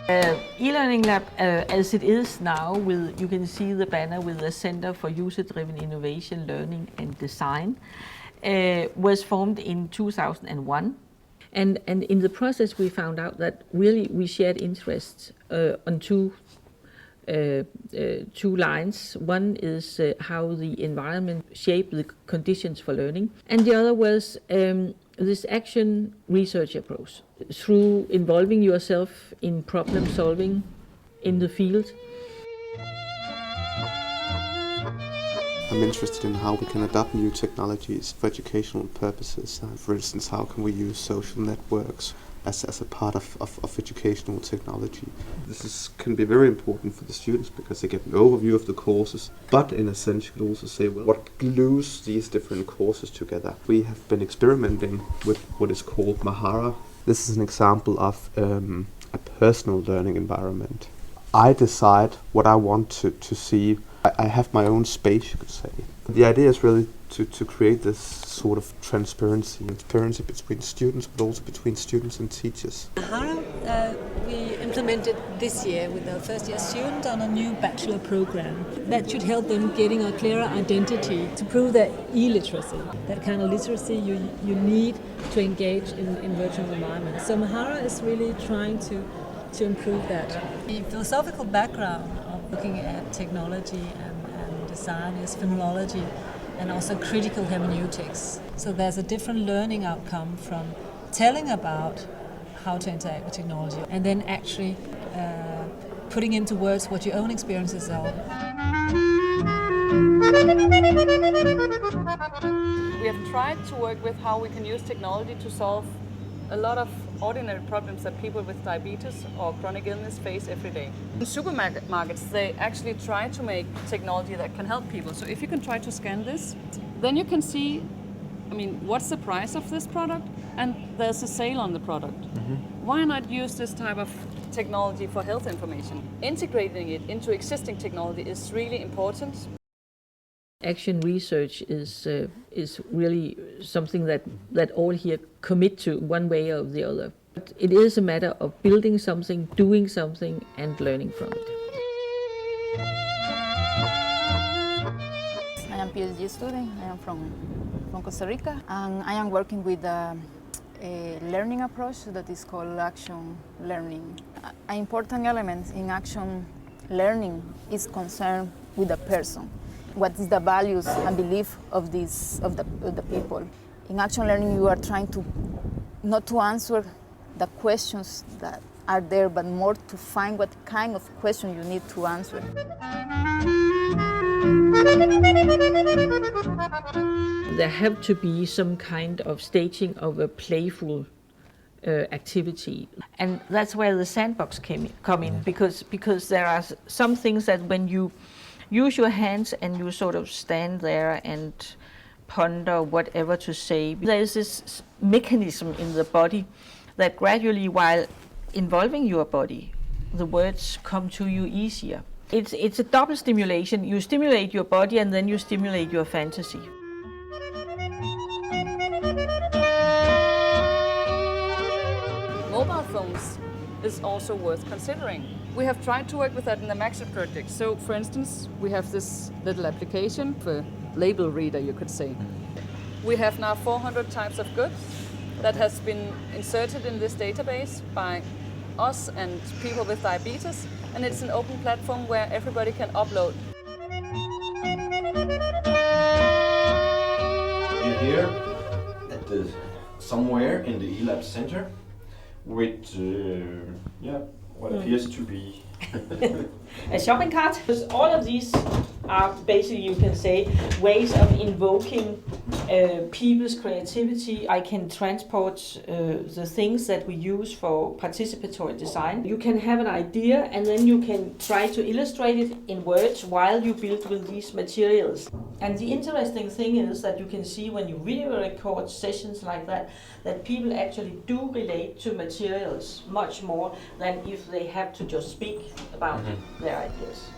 eLearningLab, as it is now, you can see the banner with the Center for User-Driven Innovation, Learning and Design, was formed in 2001. And in the process we found out that really we shared interests on two lines. One is how the environment shaped the conditions for learning, and the other was this action research approach through involving yourself in problem solving in the field. I'm interested in how we can adapt new technologies for educational purposes. For instance, how can we use social networks as a part of educational technology. This can be very important for the students because they get an overview of the courses, but in a sense you can also say, well, what glues these different courses together? We have been experimenting with what is called Mahara. This is an example of a personal learning environment. I decide what I want to see. I have my own space, you could say. The idea is really to create this sort of transparency between students, but also between students and teachers. Mahara we implemented this year with our first year students on a new bachelor program that should help them getting a clearer identity to prove their e-literacy, that kind of literacy you need to engage in virtual environments. So Mahara is really trying to improve that. The philosophical background of looking at technology and design is phenomenology and also critical hermeneutics. So there's a different learning outcome from telling about how to interact with technology and then actually putting into words what your own experiences are. We have tried to work with how we can use technology to solve a lot of ordinary problems that people with diabetes or chronic illness face every day. In supermarkets, they actually try to make technology that can help people. So if you can try to scan this, then you can see, what's the price of this product? And there's a sale on the product. Mm-hmm. Why not use this type of technology for health information? Integrating it into existing technology is really important. Action research is really something that all here commit to one way or the other. But it is a matter of building something, doing something, and learning from it. I am a PhD student. I am from Costa Rica, and I am working with a learning approach that is called action learning. An important element in action learning is concerned with the person. What is the values and belief of the people? In action learning, you are trying to not to answer the questions that are there, but more to find what kind of question you need to answer. There have to be some kind of staging of a playful activity, and that's where the sandbox come in, because there are some things that when you use your hands and you sort of stand there and ponder whatever to say, there is this mechanism in the body that gradually, while involving your body, the words come to you easier. It's a double stimulation. You stimulate your body and then you stimulate your fantasy. Mobile phones is also worth considering. We have tried to work with that in the Maxit project. So, for instance, we have this little application for label reader, you could say. We have now 400 types of goods that has been inserted in this database by us and people with diabetes, and it's an open platform where everybody can upload. We're here at somewhere in the eLab center with what appears to be a shopping cart. Because all of these are basically, you can say, ways of invoking people's creativity. I can transport the things that we use for participatory design. You can have an idea and then you can try to illustrate it in words while you build with these materials. And the interesting thing is that you can see when you video record sessions like that people actually do relate to materials much more than if they have to just speak about their ideas.